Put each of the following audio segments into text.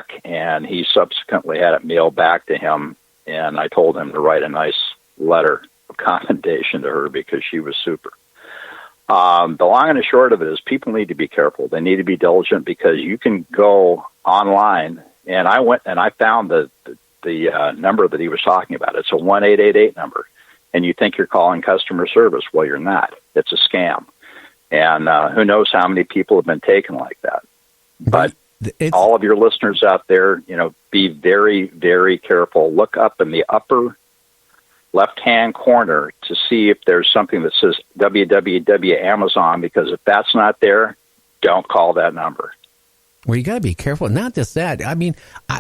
back, and he subsequently had it mailed back to him, and I told him to write a nice letter of commendation to her because she was super. The long and the short of it is people need to be careful. They need to be diligent because you can go online, and I went and I found the number that he was talking about. It's a 1-888 number, and you think you're calling customer service. Well, you're not. It's a scam. And who knows how many people have been taken like that. But all of your listeners out there, be very, very careful. Look up in the upper left-hand corner to see if there's something that says www Amazon, because if that's not there, don't call that number. Well, you got to be careful. Not just that. I mean,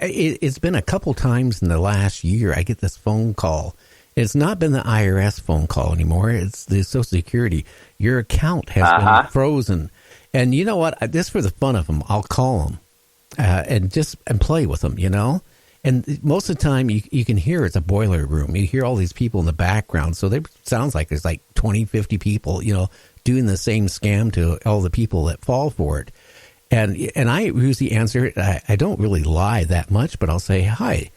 it's been a couple times in the last year I get this phone call. It's not been the IRS phone call anymore. It's the Social Security. Your account has been frozen. And you know what? Just for the fun of them, I'll call them and play with them, And most of the time, you can hear it's a boiler room. You hear all these people in the background. So it sounds like there's like 20, 50 people, doing the same scam to all the people that fall for it. And I usually answer it. I don't really lie that much, but I'll say, hi,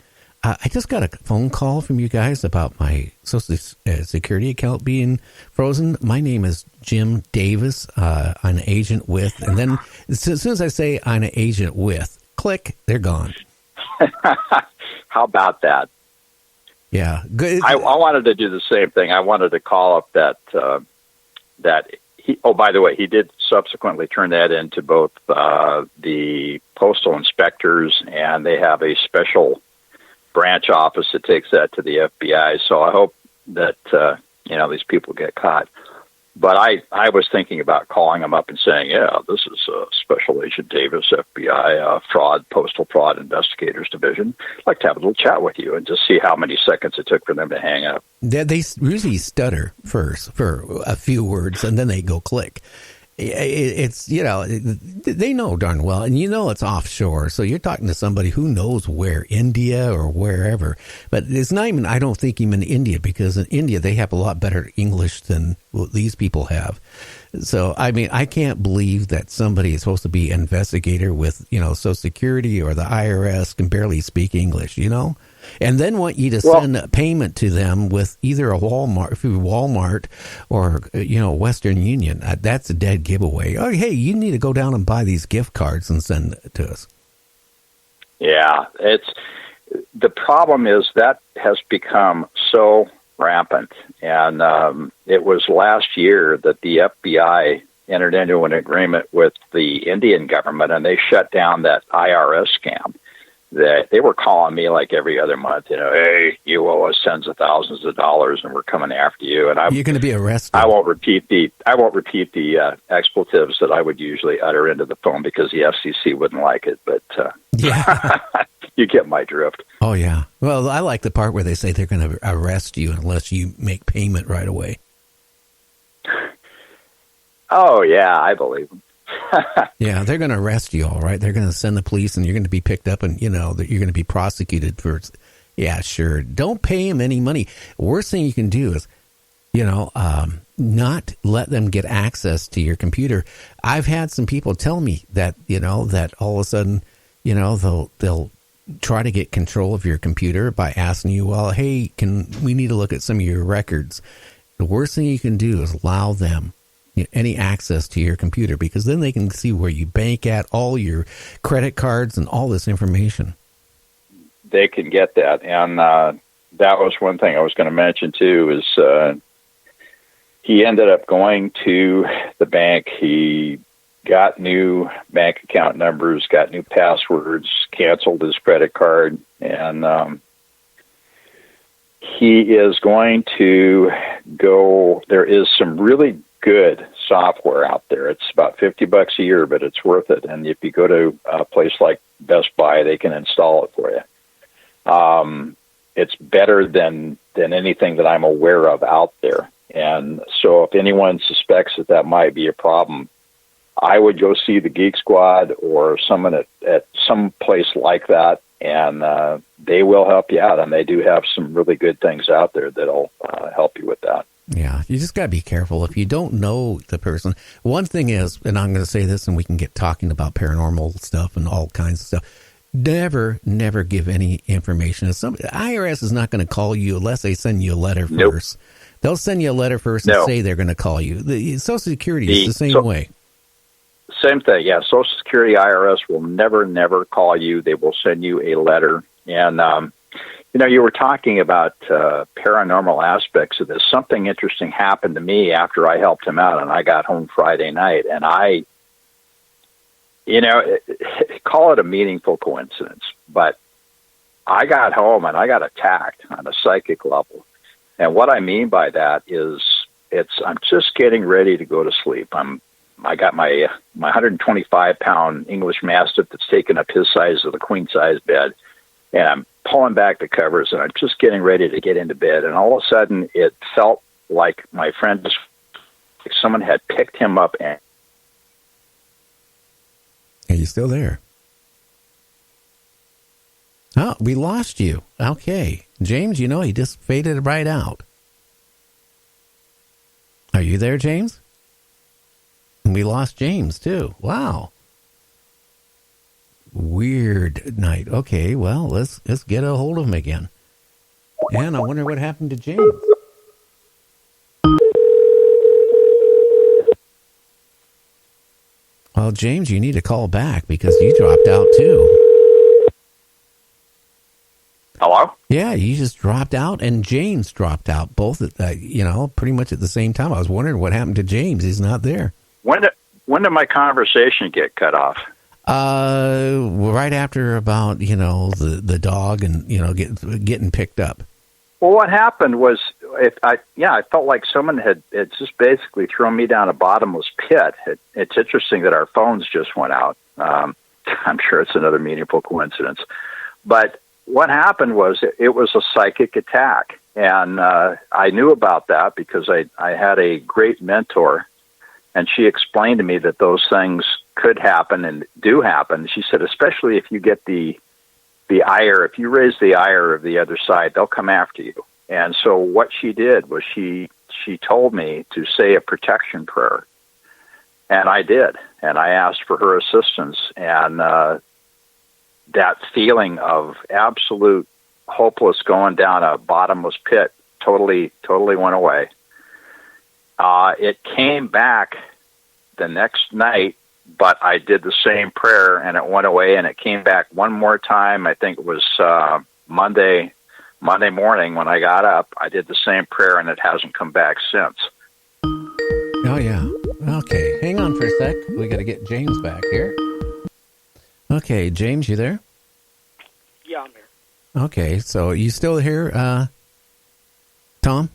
I just got a phone call from you guys about my Social Security account being frozen. My name is Jim Davis. I'm an agent with, and then as soon as I say I'm an agent with, click, they're gone. How about that? Yeah. Good. I wanted to do the same thing. I wanted to call up that he, oh, by the way, he did subsequently turn that into both the postal inspectors, and they have a special branch office that takes that to the FBI. So I hope that, these people get caught. But I was thinking about calling them up and saying, yeah, this is Special Agent Davis, FBI Postal Fraud Investigators Division. I'd like to have a little chat with you and just see how many seconds it took for them to hang up. They usually stutter first for a few words, and then they go click. It's, they know darn well, and it's offshore, so you're talking to somebody who knows where, India or wherever. But it's not even, I don't think even India, because in India they have a lot better English than what these people have. So, I mean, I can't believe that somebody is supposed to be an investigator with, Social Security or the IRS can barely speak English, and then want you to send a payment to them with either a Walmart or, Western Union. That's a dead giveaway. Oh, hey, you need to go down and buy these gift cards and send it to us. Yeah, the problem is that has become so rampant. And it was last year that the FBI entered into an agreement with the Indian government, and they shut down that IRS scam. They were calling me like every other month, hey, you owe us tens of thousands of dollars, and we're coming after you. And you're going to be arrested. I won't repeat the expletives that I would usually utter into the phone because the FCC wouldn't like it. But yeah, you get my drift. Oh yeah. Well, I like the part where they say they're going to arrest you unless you make payment right away. Oh yeah, I believe them. Yeah, they're going to arrest you, all right. They're going to send the police, and you're going to be picked up, and that you're going to be prosecuted for. Yeah, sure. Don't pay them any money. Worst thing you can do is, not let them get access to your computer. I've had some people tell me that that all of a sudden, they'll try to get control of your computer by asking you, well, hey, we need to look at some of your records. The worst thing you can do is allow them any access to your computer, because then they can see where you bank at, all your credit cards and all this information. They can get that. And that was one thing I was going to mention too, is he ended up going to the bank. He got new bank account numbers, got new passwords, canceled his credit card, and he is going to go. There is some really good software out there. It's about $50 a year, but it's worth it. And if you go to a place like Best Buy, they can install it for you. It's better than anything that I'm aware of out there. And so if anyone suspects that might be a problem, I would go see the Geek Squad or someone at some place like that, and they will help you out. And they do have some really good things out there that'll help you with that. Yeah, you just got to be careful. If you don't know the person, one thing is, and I'm going to say this, and we can get talking about paranormal stuff and all kinds of stuff. Never give any information. IRS is not going to call you unless they send you a letter Nope. first. They'll send you a letter first and say they're going to call you. The Social Security is the same way. Same thing, yeah. Social Security, IRS will never call you. They will send you a letter. And, you were talking about paranormal aspects of this. Something interesting happened to me after I helped him out, and I got home Friday night. And call it a meaningful coincidence, but I got home and I got attacked on a psychic level. And what I mean by that is I'm just getting ready to go to sleep. I got my 125-pound English Mastiff that's taken up his size of the queen-size bed, and I'm pulling back the covers, and I'm just getting ready to get into bed. And all of a sudden, it felt like my friend, like someone had picked him up. And are you still there? Oh, we lost you. Okay. James, he just faded right out. Are you there, James? We lost James, too. Wow. Weird night. Okay, well, let's get a hold of him again. And I wonder what happened to James. Well, James, you need to call back because you dropped out, too. Hello? Yeah, you just dropped out, and James dropped out, both at pretty much at the same time. I was wondering what happened to James. He's not there. When did my conversation get cut off? Right after about the dog and getting picked up. Well, what happened was I felt like someone had just basically thrown me down a bottomless pit. It's interesting that our phones just went out. I'm sure it's another meaningful coincidence, but what happened was it was a psychic attack, and I knew about that because I had a great mentor, and she explained to me that those things could happen and do happen. She said, especially if you get the ire, if you raise the ire of the other side, they'll come after you. And so what she did was she told me to say a protection prayer, and I did, and I asked for her assistance, and that feeling of absolute hopeless going down a bottomless pit totally went away. It came back the next night, but I did the same prayer and it went away, and it came back one more time. I think it was Monday morning when I got up. I did the same prayer and it hasn't come back since. Oh, yeah. Okay. Hang on for a sec. We got to get James back here. Okay, James, you there? Yeah, I'm here. Okay, so you still here, Tom?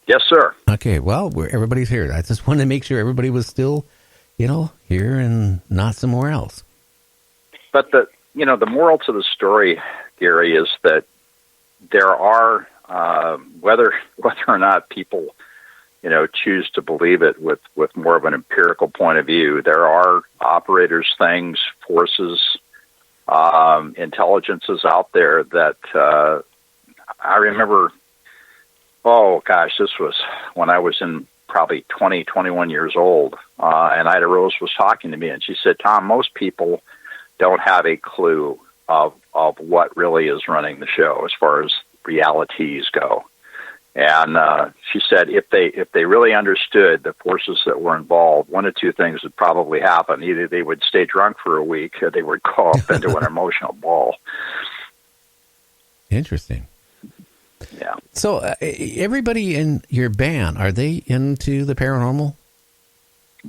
Yes, sir. Okay, well, everybody's here. I just wanted to make sure everybody was still, here and not somewhere else. But the moral to the story, Gary, is that there are, whether or not people, choose to believe it with more of an empirical point of view, there are operators, things, forces, intelligences out there that I remember. Oh gosh, this was when I was in probably 20, 21 years old, and Ida Rose was talking to me, and she said, "Tom, most people don't have a clue of what really is running the show as far as realities go." And she said, if they really understood the forces that were involved, one of two things would probably happen: either they would stay drunk for a week, or they would go up into an emotional ball. Interesting. Yeah. So everybody in your band, are they into the paranormal?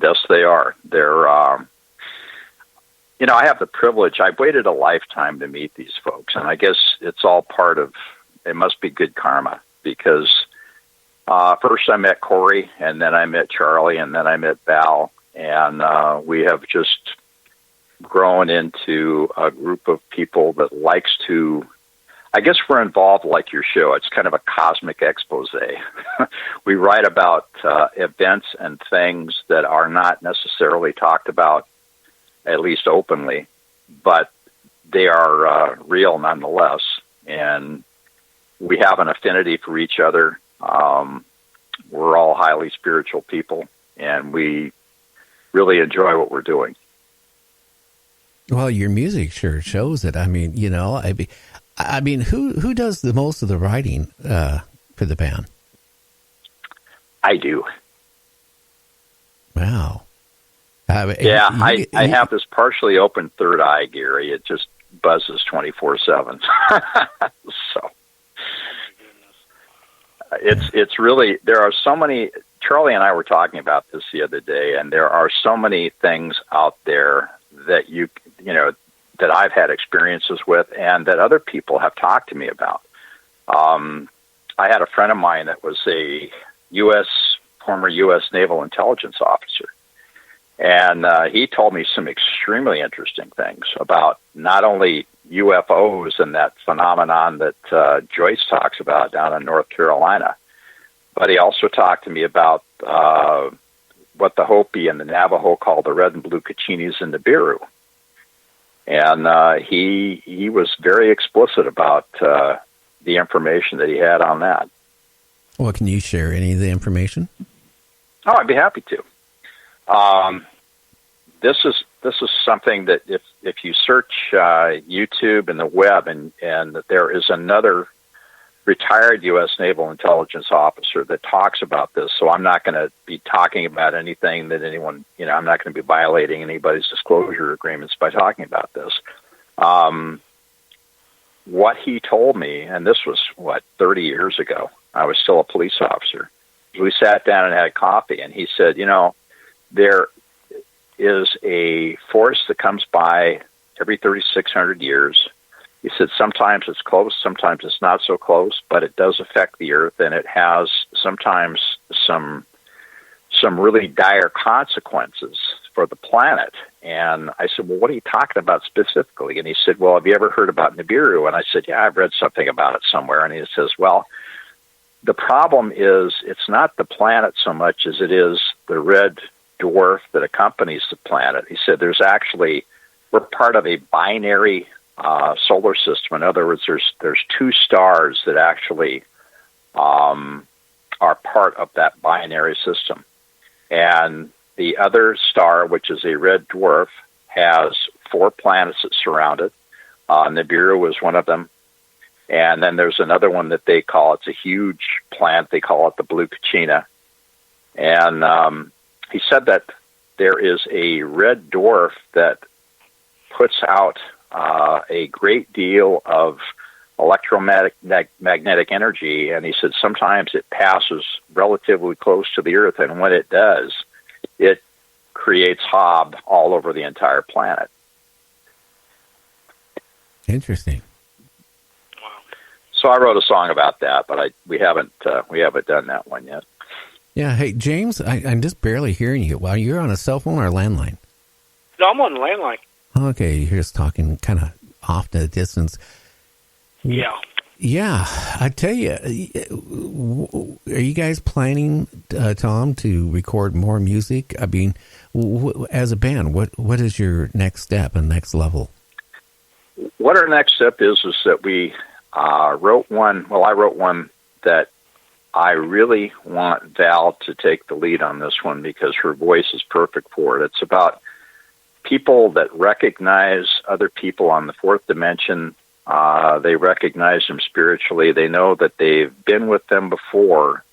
Yes, they are. They're, I have the privilege. I've waited a lifetime to meet these folks, and I guess it's all part of, it must be good karma, because first I met Corey, and then I met Charlie, and then I met Val, and we have just grown into a group of people that likes to, I guess we're involved like your show. It's kind of a cosmic expose. We write about events and things that are not necessarily talked about, at least openly, but they are real nonetheless. And we have an affinity for each other. We're all highly spiritual people, and we really enjoy what we're doing. Well, your music sure shows it. I mean, who does the most of the writing for the band? I do. Wow. I have this partially open third eye, Gary. It just buzzes 24/7. So it's really, there are so many. Charlie and I were talking about this the other day, and there are so many things out there that that I've had experiences with, and that other people have talked to me about. I had a friend of mine that was a former U.S. Naval Intelligence officer. And he told me some extremely interesting things about not only UFOs and that phenomenon that Joyce talks about down in North Carolina, but he also talked to me about what the Hopi and the Navajo call the red and blue Kachinis in Nibiru. And he was very explicit about the information that he had on that. Well, can you share any of the information? Oh, I'd be happy to. This is something that if you search YouTube and the web, and there is another retired U.S. Naval Intelligence officer that talks about this. So I'm not going to be talking about anything that anyone, I'm not going to be violating anybody's disclosure agreements by talking about this. What he told me, and this was 30 years ago. I was still a police officer. We sat down and had coffee, and he said, there is a force that comes by every 3,600 years. He said sometimes it's close, sometimes it's not so close, but it does affect the Earth, and it has sometimes some really dire consequences for the planet. And I said, well, what are you talking about specifically? And he said, well, have you ever heard about Nibiru? And I said, yeah, I've read something about it somewhere. And he says, well, the problem is it's not the planet so much as it is the red dwarf that accompanies the planet. He said we're part of a binary solar system. In other words, there's two stars that actually are part of that binary system. And the other star, which is a red dwarf, has 4 planets that surround it. Nibiru is one of them. And then there's another one that they call, it's a huge planet, they call it the Blue Kachina. And he said that there is a red dwarf that puts out a great deal of electromagnetic energy, and he said sometimes it passes relatively close to the Earth, and when it does, it creates hob all over the entire planet. Interesting. So I wrote a song about that, but we haven't done that one yet. Yeah. Hey, James, I'm just barely hearing you. Well, you're on a cell phone or a landline? No, I'm on the landline. Okay, you're just talking kind of off to the distance. Yeah. Yeah, I tell you, are you guys planning, Tom, to record more music? I mean, as a band, what is your next step and next level? What our next step is that we wrote one. Well, I wrote one that I really want Val to take the lead on this one because her voice is perfect for it. It's about people that recognize other people on the fourth dimension. They recognize them spiritually. They know that they've been with them before,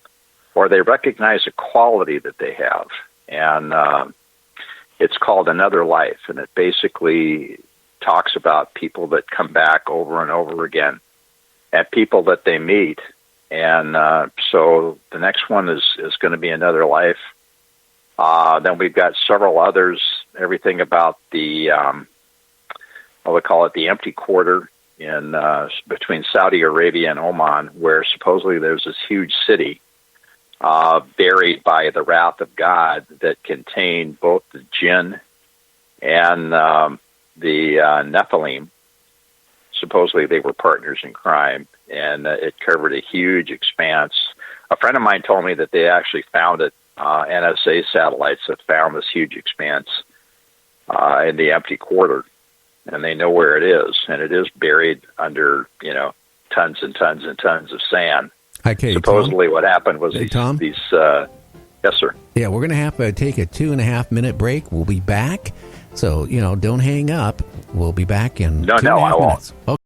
or they recognize a quality that they have. And it's called Another Life, and it basically talks about people that come back over and over again and people that they meet. And so the next one is going to be Another Life. Then we've got several others, everything about the, they call it the empty quarter in between Saudi Arabia and Oman, where supposedly there's this huge city buried by the wrath of God that contained both the jinn and the Nephilim. Supposedly they were partners in crime, and it covered a huge expanse. A friend of mine told me that they actually found it, NSA satellites that found this huge expanse in the empty quarter, and they know where it is, and it is buried under, tons and tons and tons of sand. Okay, supposedly Tom? What happened was these yes, sir. Yeah, we're going to have to take a 2.5 minute break. We'll be back. So, don't hang up. We'll be back in No, two and a half I won't. minutes. Okay.